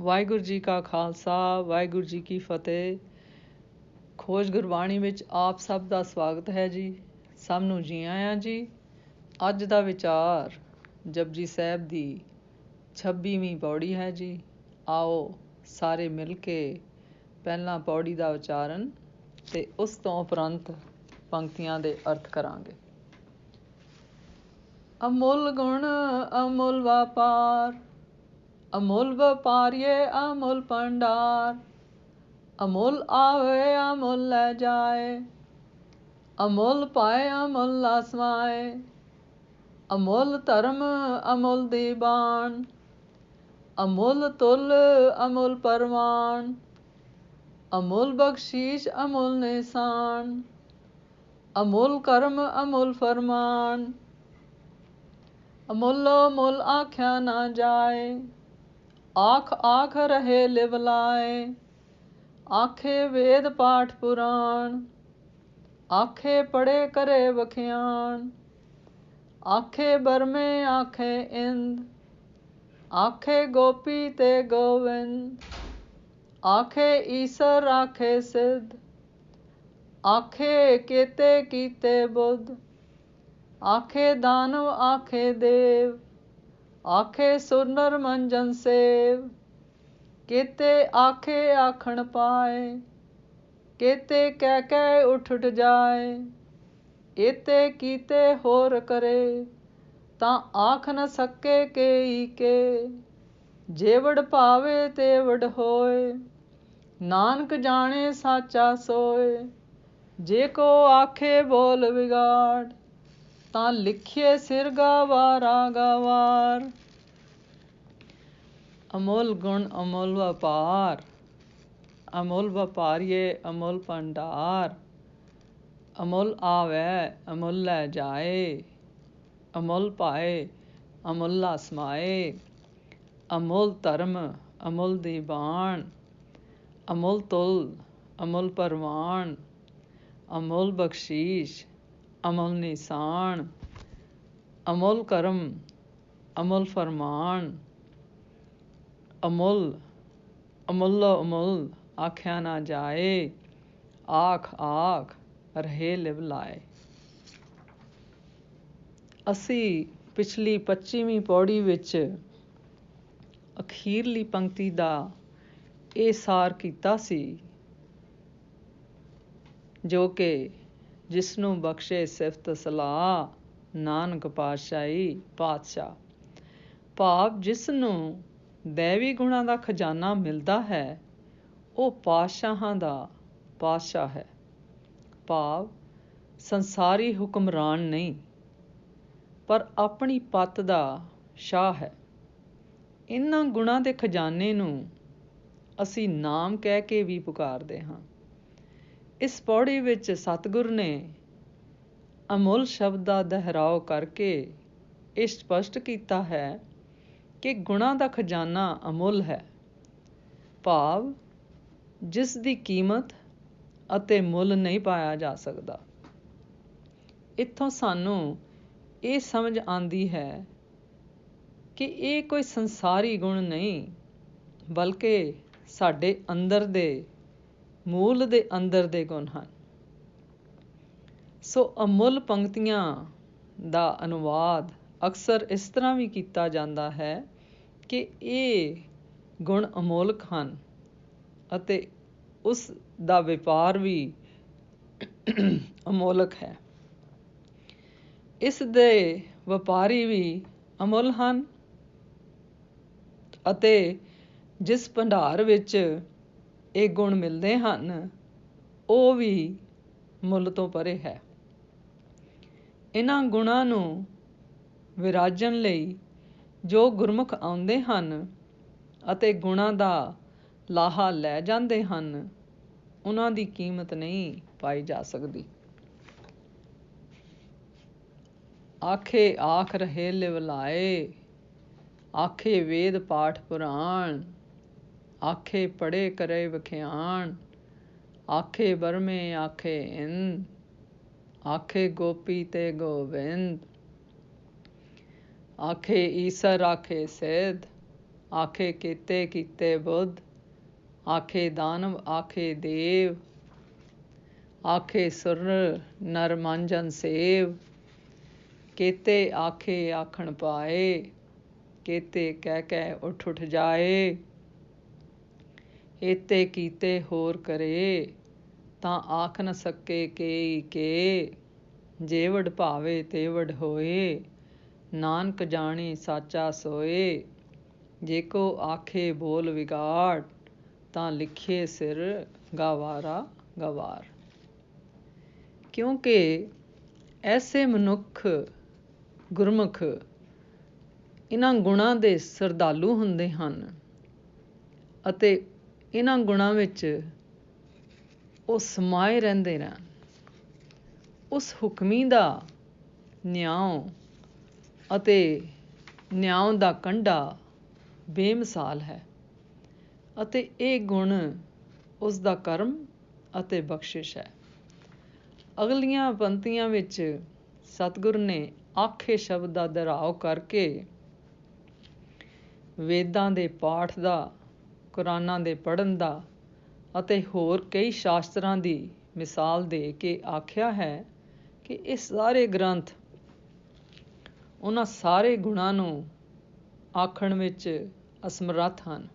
ਵਾਹਿਗੁਰੂ ਜੀ ਕਾ ਖਾਲਸਾ ਵਾਹਿਗੁਰੂ ਜੀ ਕੀ ਫਤਿਹ। ਖੋਜ ਗੁਰਬਾਣੀ ਵਿੱਚ ਆਪ ਸਭ ਦਾ ਸਵਾਗਤ ਹੈ ਜੀ। ਸਭ ਨੂੰ ਜੀ ਆਇਆਂ ਜੀ। ਅੱਜ ਦਾ ਵਿਚਾਰ ਜਪਜੀ ਸਾਹਿਬ ਦੀ 26ਵੀਂ ਪੌੜੀ ਹੈ ਜੀ। ਆਓ ਸਾਰੇ ਮਿਲ ਕੇ ਪਹਿਲਾਂ ਪੌੜੀ ਦਾ ਉਚਾਰਨ ਤੇ ਉਸ ਤੋਂ ਉਪਰੰਤ ਪੰਕਤੀਆਂ ਦੇ ਅਰਥ ਕਰਾਂਗੇ। ਅਮੁੱਲ ਗੁਣ ਅਮੁੱਲ ਵਪਾਰ, ਅਮੁੱਲ ਵਪਾਰੀਏ ਅਮੁੱਲ ਭੰਡਾਰ। ਅਮੁੱਲ ਆਵੇ ਅਮੁੱਲ ਲੈ ਜਾਏ, ਅਮੁੱਲ ਪਾਏ ਅਮੁੱਲ ਅਸਮਾਏ। ਅਮੁੱਲ ਧਰਮ ਅਮੁੱਲ ਦੀਵਾਨ, ਅਮੁੱਲ ਤੁਲ ਅਮੁੱਲ ਪਰਵਾਨ। ਅਮੁੱਲ ਬਖਸ਼ੀਸ਼ ਅਮੁੱਲ ਨਿਸ਼ਾਨ, ਅਮੁੱਲ ਕਰਮ ਅਮੁੱਲ ਫਰਮਾਨ। ਅਮੁੱਲੋ ਮੁੱਲ ਆਖਿਆ ਨਾ ਜਾਏ, ਆਖ ਆਖ ਰਹੇ ਲਿਵਲਾਏ। ਆਖੇ ਵੇਦ ਪਾਠ ਪੁਰਾਣ, ਆਖੇ ਪੜੇ ਕਰੇ ਵਖਿਆਣ। ਆਖੇ ਬਰਮੇ ਆਖੇ ਇੰਦ, ਆਖੇ ਗੋਪੀ ਤੇ ਗੋਵਿੰਦ। ਆਖੇ ਈਸਰ ਆਖੇ ਸਿੱਧ, ਆਖੇ ਕੇਤੇ ਕੀਤੇ ਬੁੱਧ। ਆਖੇ ਦਾਨਵ ਆਖੇ ਦੇਵ, ਆਖੇ ਸੁਰ ਨਰ ਮੰਜਨ ਸੇਵ। ਕੇਤੇ ਆਖੇ ਆਖਣ ਪਾਏ, ਕੇਤੇ ਕਹਿ ਕਹਿ ਉੱਠ ਉੱਠ ਜਾਏ। ਏਤੇ ਕੀਤੇ ਹੋਰ ਕਰੇ, ਤਾਂ ਆਖ ਨ ਸਕੇ ਕੇਈ ਕੇ। ਜੇਵੜ ਭਾਵੇ ਤੇਵੜ ਹੋਏ, ਨਾਨਕ ਜਾਣੇ ਸਾਚਾ ਸੋਏ। ਜੇ ਕੋ ਆਖੇ ਬੋਲ ਵਿਗਾੜ, ਤਾਂ ਲਿਖੀਏ ਸਿਰ ਗਾਵਾਰਾ ਗਵਾਰ। ਅਮੁੱਲ ਗੁਣ ਅਮੁੱਲ ਵਪਾਰ, ਅਮੁੱਲ ਵਪਾਰੀਏ ਅਮੁੱਲ ਭੰਡਾਰ। ਅਮੁੱਲ ਆਵੈ ਅਮੁੱਲ ਲੈ ਜਾਏ, ਅਮੁੱਲ ਪਾਏ ਅਮੁੱਲ ਅਸਮਾਏ। ਅਮੁੱਲ ਧਰਮ ਅਮੁੱਲ ਦੀਵਾਨ, ਅਮੁੱਲ ਤੁਲ ਅਮੁੱਲ ਪਰਵਾਨ। ਅਮੁੱਲ ਬਖਸ਼ੀਸ਼ ਅਮੁੱਲ ਨਿਸ਼ਾਨ, ਅਮੁੱਲ ਕਰਮ ਅਮੁੱਲ ਫਰਮਾਨ। ਅਮੁੱਲ ਅਮੁੱਲੋ ਅਮੁੱਲ ਆਖਿਆ ਨਾ ਜਾਏ, ਆਖ ਆਖ ਰਹੇ ਲਿਵਲਾਏ। ਅਸੀਂ ਪਿਛਲੀ 25ਵੀਂ ਪੌੜੀ ਵਿੱਚ ਅਖੀਰਲੀ ਪੰਕਤੀ ਦਾ ਇਹ ਸਾਰ ਕੀਤਾ ਸੀ, ਜੋ ਕਿ ਜਿਸਨੂੰ ਬਖਸ਼ੇ ਸਿਫਤ ਸਲਾਹ ਨਾਨਕ ਪਾਤਸ਼ਾਹ। ਭਾਵ ਜਿਸ ਨੂੰ ਦੈਵੀ ਗੁਣਾਂ ਦਾ ਖਜ਼ਾਨਾ ਮਿਲਦਾ ਹੈ ਉਹ ਪਾਤਸ਼ਾਹਾਂ ਦਾ ਪਾਤਸ਼ਾਹ ਹੈ। ਭਾਵ ਸੰਸਾਰੀ ਹੁਕਮਰਾਨ ਨਹੀਂ, ਪਰ ਆਪਣੀ ਪੱਤ ਦਾ ਸ਼ਾਹ ਹੈ। ਇਹਨਾਂ ਗੁਣਾਂ ਦੇ ਖਜ਼ਾਨੇ ਨੂੰ ਅਸੀਂ ਨਾਮ ਕਹਿ ਕੇ ਵੀ ਪੁਕਾਰਦੇ ਹਾਂ। ਇਸ ਪੌੜੀ ਵਿੱਚ ਸਤਿਗੁਰ ਨੇ ਅਮੁੱਲ ਸ਼ਬਦ ਦਾ ਦੁਹਰਾਓ ਕਰਕੇ ਇਹ ਸਪਸ਼ਟ ਕੀਤਾ ਹੈ ਕਿ ਗੁਣਾਂ ਦਾ ਖਜ਼ਾਨਾ ਅਮੁੱਲ ਹੈ। ਭਾਵ ਜਿਸ ਦੀ ਕੀਮਤ ਅਤੇ ਮੁੱਲ ਨਹੀਂ ਪਾਇਆ ਜਾ ਸਕਦਾ। ਇੱਥੋਂ ਸਾਨੂੰ ਇਹ ਸਮਝ ਆਉਂਦੀ ਹੈ ਕਿ ਇਹ ਕੋਈ ਸੰਸਾਰੀ ਗੁਣ ਨਹੀਂ, ਬਲਕਿ ਸਾਡੇ ਅੰਦਰ ਦੇ ਮੂਲ ਦੇ ਅੰਦਰ ਦੇ ਗੁਣ ਹਨ। ਸੋ ਅਮੁੱਲ ਪੰਕਤੀਆਂ ਦਾ ਅਨੁਵਾਦ ਅਕਸਰ ਇਸ ਤਰ੍ਹਾਂ ਵੀ ਕੀਤਾ ਜਾਂਦਾ ਹੈ ਕਿ ਇਹ ਗੁਣ ਅਮੋਲਕ ਹਨ ਅਤੇ ਉਸ ਦਾ ਵਪਾਰ ਵੀ ਅਮੋਲਕ ਹੈ। ਇਸ ਦੇ ਵਪਾਰੀ ਵੀ ਅਮੁੱਲ ਹਨ ਅਤੇ ਜਿਸ ਭੰਡਾਰ ਵਿੱਚ ਇਹ ਗੁਣ ਮਿਲਦੇ ਹਨ ਉਹ ਵੀ ਮੁੱਲ ਤੋਂ ਪਰੇ ਹੈ। ਇਹਨਾਂ ਗੁਣਾਂ ਨੂੰ ਵਿਰਾਜਣ ਲਈ ਜੋ ਗੁਰਮੁਖ ਆਉਂਦੇ ਹਨ ਅਤੇ ਗੁਣਾਂ ਦਾ ਲਾਹਾ ਲੈ ਜਾਂਦੇ ਹਨ, ਉਹਨਾਂ ਦੀ ਕੀਮਤ ਨਹੀਂ ਪਾਈ ਜਾ ਸਕਦੀ। ਆਖੇ ਆਖ ਰਹੇ ਲਿਵਲਾਏ, ਆਖੇ ਵੇਦ ਪਾਠ ਪੁਰਾਣ। ਆਖੇ ਪੜੇ ਕਰੇ ਵਖਿਆਣ, ਆਖੇ ਬਰਮੇ ਆਖੇ ਇੰਦ। ਆਖੇ ਗੋਪੀ ਤੇ ਗੋਵਿੰਦ, ਆਖੇ ਈਸਰ ਆਖੇ ਸਿੱਧ। आखे केते कीते बुध, आखे दानव आखे देव, आखे सुर नर मांजन सेव, केते आखे आखण पाए, केते कह उठ उठ जाए, एते कीते होर करे, तां आख न सके के, जेवड़ भावे तेवड़ होए, नानक जाने साचा सोए, जेको आखे बोल विगाड़, तां लिखे सिर गवारा गवार। क्योंकि ऐसे ਮਨੁੱਖ ਗੁਰਮੁਖ ਇਹਨਾਂ ਗੁਣਾਂ ਦੇ ਸਰਦਾਲੂ ਹੁੰਦੇ ਹਨ ਅਤੇ ਇਹਨਾਂ ਗੁਣਾਂ ਵਿੱਚ ਉਹ ਸਮਾਏ ਰਹਿੰਦੇ ਨੇ। ਉਸ ਹੁਕਮੀ ਦਾ ਨਿਆਂ ਅਤੇ ਨਿਆਂ ਦਾ ਕੰਢਾ ਬੇਮਿਸਾਲ ਹੈ ਅਤੇ ਇਹ ਗੁਣ ਉਸ ਦਾ ਕਰਮ ਅਤੇ ਬਖਸ਼ਿਸ਼ ਹੈ। ਅਗਲੀਆਂ ਪੰਕਤੀਆਂ ਵਿੱਚ ਸਤਿਗੁਰ ਨੇ ਆਖੇ ਸ਼ਬਦ ਦਾ ਦੁਹਰਾਓ ਕਰਕੇ ਵੇਦਾਂ ਦੇ ਪਾਠ ਦਾ, ਕੁਰਾਨਾਂ ਦੇ ਪੜ੍ਹਨ ਦਾ ਅਤੇ ਹੋਰ ਕਈ ਸ਼ਾਸਤਰਾਂ ਦੀ ਮਿਸਾਲ ਦੇ ਕੇ ਆਖਿਆ ਹੈ ਕਿ ਇਹ ਸਾਰੇ ਗ੍ਰੰਥ ਉਹਨਾਂ ਸਾਰੇ ਗੁਣਾਂ ਨੂੰ ਆਖਣ ਵਿੱਚ ਅਸਮਰੱਥ ਹਨ।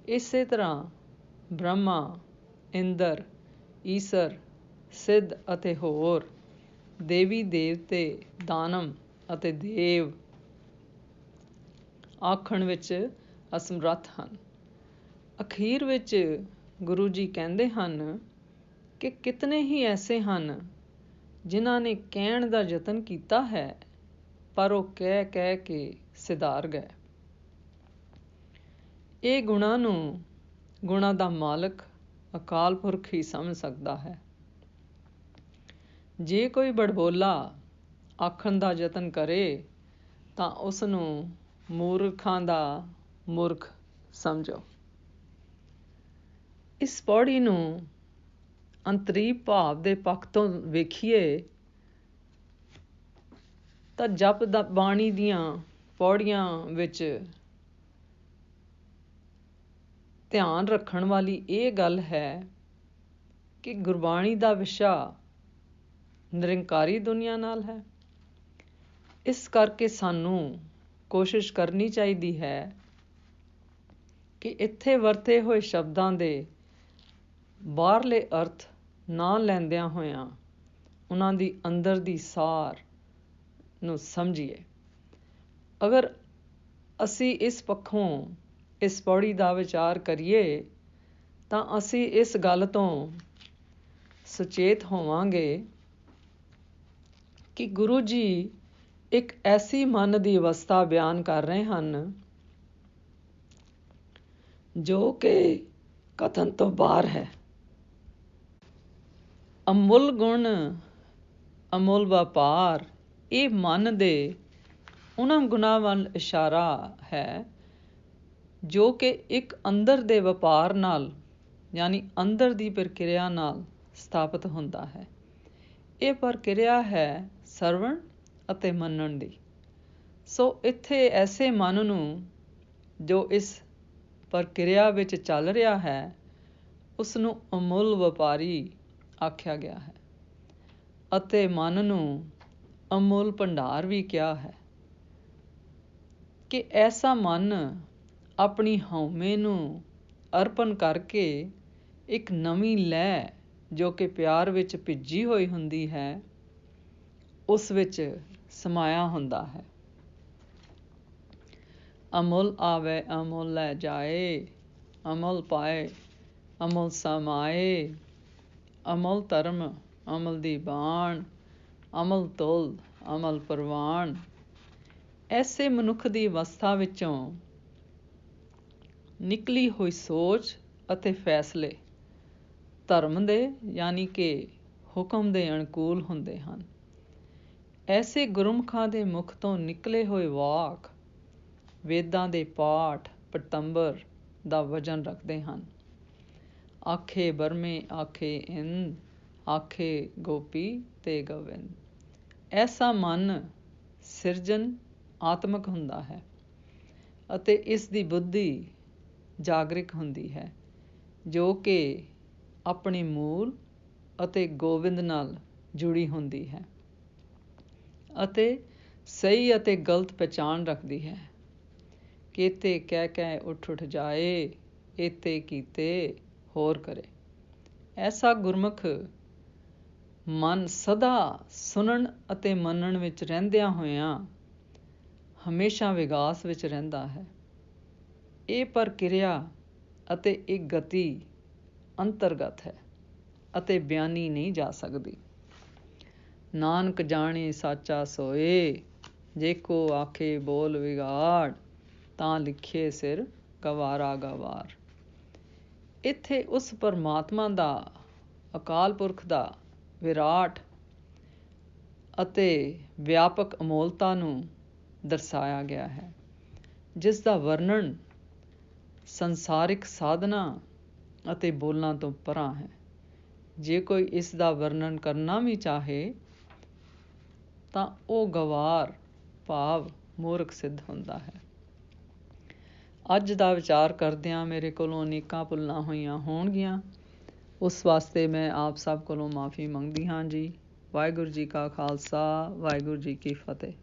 ਇਸੇ ਤਰ੍ਹਾਂ ਬ੍ਰਹਮਾ, ਇੰਦਰ, ਈਸਰ, ਸਿੱਧ ਅਤੇ ਹੋਰ ਦੇਵੀ ਦੇਵਤੇ, ਦਾਨਵ ਅਤੇ ਦੇਵ ਆਖਣ ਵਿੱਚ ਅਸਮਰੱਥ ਹਨ। ਅਖੀਰ ਵਿੱਚ ਗੁਰੂ ਜੀ ਕਹਿੰਦੇ ਹਨ ਕਿ ਕਿਤਨੇ ਹੀ ਐਸੇ ਹਨ ਜਿਨ੍ਹਾਂ ਨੇ ਕਹਿਣ ਦਾ ਯਤਨ ਕੀਤਾ ਹੈ ਪਰ ਉਹ ਕਹਿ ਕੇ ਸਿਧਾਰ ਗਏ। ਇਹ ਗੁਣਾਂ ਦਾ ਮਾਲਕ ਅਕਾਲ ਪੁਰਖ ਹੀ ਸਮਝ ਸਕਦਾ ਹੈ। ਜੇ ਕੋਈ ਬੜਬੋਲਾ ਆਖਣ ਦਾ ਯਤਨ ਕਰੇ ਤਾਂ ਉਸ ਨੂੰ ਮੂਰਖਾਂ ਦਾ ਮੂਰਖ ਸਮਝੋ। ਇਸ ਪੌੜੀ ਨੂੰ ਅੰਤਰੀਵ ਭਾਵ ਦੇ ਪੱਖ ਤੋਂ ਵੇਖੀਏ ਤਾਂ ਜਪ ਦਾ ਬਾਣੀ ਦੀਆਂ ਪੌੜੀਆਂ ਵਿੱਚ ਧਿਆਨ ਰੱਖਣ ਵਾਲੀ ਇਹ ਗੱਲ ਹੈ ਕਿ ਗੁਰਬਾਣੀ ਦਾ ਵਿਸ਼ਾ ਨਿਰੰਕਾਰੀ ਦੁਨੀਆ ਨਾਲ ਹੈ। ਇਸ ਕਰਕੇ ਸਾਨੂੰ ਕੋਸ਼ਿਸ਼ ਕਰਨੀ ਚਾਹੀਦੀ ਹੈ ਕਿ ਇੱਥੇ ਵਰਤੇ ਹੋਏ ਸ਼ਬਦਾਂ ਦੇ ਬਾਹਰਲੇ ਅਰਥ ਨਾ ਲੈਂਦਿਆਂ ਹੋਇਆਂ ਉਹਨਾਂ ਦੀ ਅੰਦਰ ਦੀ ਸਾਰ ਨੂੰ ਸਮਝੀਏ। ਅਗਰ ਅਸੀਂ ਇਸ ਪੱਖੋਂ ਇਸ ਪੌੜੀ ਦਾ ਵਿਚਾਰ ਕਰੀਏ ਤਾਂ ਅਸੀਂ ਇਸ ਗੱਲ ਤੋਂ ਸੁਚੇਤ ਹੋਵਾਂਗੇ ਕਿ ਗੁਰੂ ਜੀ ਇੱਕ ਐਸੀ ਮਨ ਦੀ ਅਵਸਥਾ ਬਿਆਨ ਕਰ ਰਹੇ ਹਨ ਜੋ ਕਿ ਕਥਨ ਤੋਂ ਬਾਹਰ ਹੈ। ਅਮੁੱਲ ਗੁਣ, ਅਮੁੱਲ ਵਪਾਰ, ਇਹ ਮਨ ਦੇ ਉਹਨਾਂ ਗੁਣਾਂ ਵੱਲ ਇਸ਼ਾਰਾ ਹੈ ਜੋ ਕਿ ਇੱਕ ਅੰਦਰ ਦੇ ਵਪਾਰ ਨਾਲ ਯਾਨੀ ਅੰਦਰ ਦੀ ਪ੍ਰਕਿਰਿਆ ਨਾਲ ਸਥਾਪਿਤ ਹੁੰਦਾ ਹੈ। ਇਹ ਪ੍ਰਕਿਰਿਆ ਹੈ ਸਰਵਣ ਅਤੇ ਮੰਨਣ ਦੀ। ਸੋ ਇੱਥੇ ਐਸੇ ਮਨ ਨੂੰ ਜੋ ਇਸ ਪ੍ਰਕਿਰਿਆ ਵਿੱਚ ਚੱਲ ਰਿਹਾ ਹੈ ਉਸ ਨੂੰ ਅਮੁੱਲ ਵਪਾਰੀ ਆਖਿਆ ਗਿਆ ਹੈ ਅਤੇ ਮਨ ਨੂੰ ਅਮੁੱਲ ਭੰਡਾਰ ਵੀ ਕਿਹਾ ਹੈ ਕਿ ਐਸਾ ਮਨ ਆਪਣੀ ਹਉਮੈ ਨੂੰ ਅਰਪਣ ਕਰਕੇ ਇੱਕ ਨਵੀਂ ਲੈਅ ਜੋ ਕਿ ਪਿਆਰ ਵਿੱਚ ਭਿੱਜੀ ਹੋਈ ਹੁੰਦੀ ਹੈ ਉਸ ਵਿੱਚ ਸਮਾਇਆ ਹੁੰਦਾ ਹੈ। ਅਮੁੱਲ ਆਵੇ ਅਮੁੱਲ ਲੈ ਜਾਏ, ਅਮੁੱਲ ਪਾਏ ਅਮੁੱਲ ਸਮਾਏ, ਅਮੁੱਲ ਧਰਮ ਅਮਲ ਦੀ ਬਾਣ, ਅਮਲ ਤੁਲ ਅਮਲ ਪ੍ਰਵਾਨ। ਐਸੇ ਮਨੁੱਖ ਦੀ ਅਵਸਥਾ ਵਿੱਚੋਂ ਨਿਕਲੀ ਹੋਈ ਸੋਚ ਅਤੇ ਫੈਸਲੇ ਧਰਮ ਦੇ ਯਾਨੀ ਕਿ ਹੁਕਮ ਦੇ ਅਨੁਕੂਲ ਹੁੰਦੇ ਹਨ। ਐਸੇ ਗੁਰਮੁਖਾਂ ਦੇ ਮੁਖ ਤੋਂ ਨਿਕਲੇ ਹੋਏ ਵਾਕ ਵੇਦਾਂ ਦੇ ਪਾਠ ਪਟੰਬਰ ਦਾ ਵਜਨ ਰੱਖਦੇ ਹਨ। ਆਖੇ ਬਰਮੇ ਆਖੇ ਇੰਦ, ਆਖੇ ਗੋਪੀ ਤੇ ਗੋਵਿੰਦ। ਐਸਾ ਮਨ ਸਿਰਜਨ ਆਤਮਕ ਹੁੰਦਾ ਹੈ ਅਤੇ ਇਸ ਦੀ ਬੁੱਧੀ ਜਾਗਰਿਕ ਹੁੰਦੀ ਹੈ, ਜੋ ਕਿ ਆਪਣੀ ਮੂਲ ਅਤੇ ਗੋਬਿੰਦ ਨਾਲ ਜੁੜੀ ਹੁੰਦੀ ਹੈ ਅਤੇ ਸਹੀ ਅਤੇ ਗਲਤ ਪਹਿਚਾਣ ਰੱਖਦੀ ਹੈ। ਕੇਤੇ ਕਹਿ ਕਹਿ ਉੱਠ ਜਾਏ, ਏਤੇ ਕੀਤੇ ਹੋਰ ਕਰੇ। ਐਸਾ ਗੁਰਮੁਖ ਮਨ ਸਦਾ ਸੁਣਨ ਅਤੇ ਮੰਨਣ ਵਿੱਚ ਰਹਿੰਦਿਆਂ ਹੋਇਆਂ ਹਮੇਸ਼ਾ ਵਿਗਾਸ ਵਿੱਚ ਰਹਿੰਦਾ ਹੈ। ਇਹ ਪ੍ਰਕਿਰਿਆ ਅਤੇ ਇਹ ਗਤੀ ਅੰਤਰਗਤ ਹੈ ਅਤੇ ਬਿਆਨੀ ਨਹੀਂ ਜਾ ਸਕਦੀ। ਨਾਨਕ ਜਾਣੇ ਸਾਚਾ ਸੋਏ, ਜੇ ਕੋ ਆਖੇ ਬੋਲ ਵਿਗਾੜ, ਤਾਂ ਲਿਖੇ ਸਿਰ ਗਵਾਰਾ ਗਵਾਰ। ਇੱਥੇ ਉਸ ਪਰਮਾਤਮਾ ਦਾ, ਅਕਾਲ ਪੁਰਖ ਦਾ ਵਿਰਾਟ ਅਤੇ ਵਿਆਪਕ ਅਮੋਲਤਾ ਨੂੰ ਦਰਸਾਇਆ ਗਿਆ ਹੈ, ਜਿਸ ਦਾ ਵਰਣਨ ਸੰਸਾਰਿਕ ਸਾਧਨਾ ਅਤੇ ਬੋਲਾਂ ਤੋਂ ਪਰਾਂ ਹੈ। ਜੇ ਕੋਈ ਇਸ ਦਾ ਵਰਣਨ ਕਰਨਾ ਵੀ ਚਾਹੇ ਤਾਂ ਉਹ ਗਵਾਰ ਭਾਵ ਮੂਰਖ ਸਿੱਧ ਹੁੰਦਾ ਹੈ। ਅੱਜ ਦਾ ਵਿਚਾਰ ਕਰਦਿਆਂ ਮੇਰੇ ਕੋਲੋਂ ਅਨੇਕਾਂ ਭੁੱਲਾਂ ਹੋਈਆਂ ਹੋਣਗੀਆਂ, ਉਸ ਵਾਸਤੇ ਮੈਂ ਆਪ ਸਭ ਕੋਲੋਂ ਮਾਫ਼ੀ ਮੰਗਦੀ ਹਾਂ ਜੀ। ਵਾਹਿਗੁਰੂ ਜੀ ਕਾ ਖਾਲਸਾ, ਵਾਹਿਗੁਰੂ ਜੀ ਕੀ ਫਤਿਹ।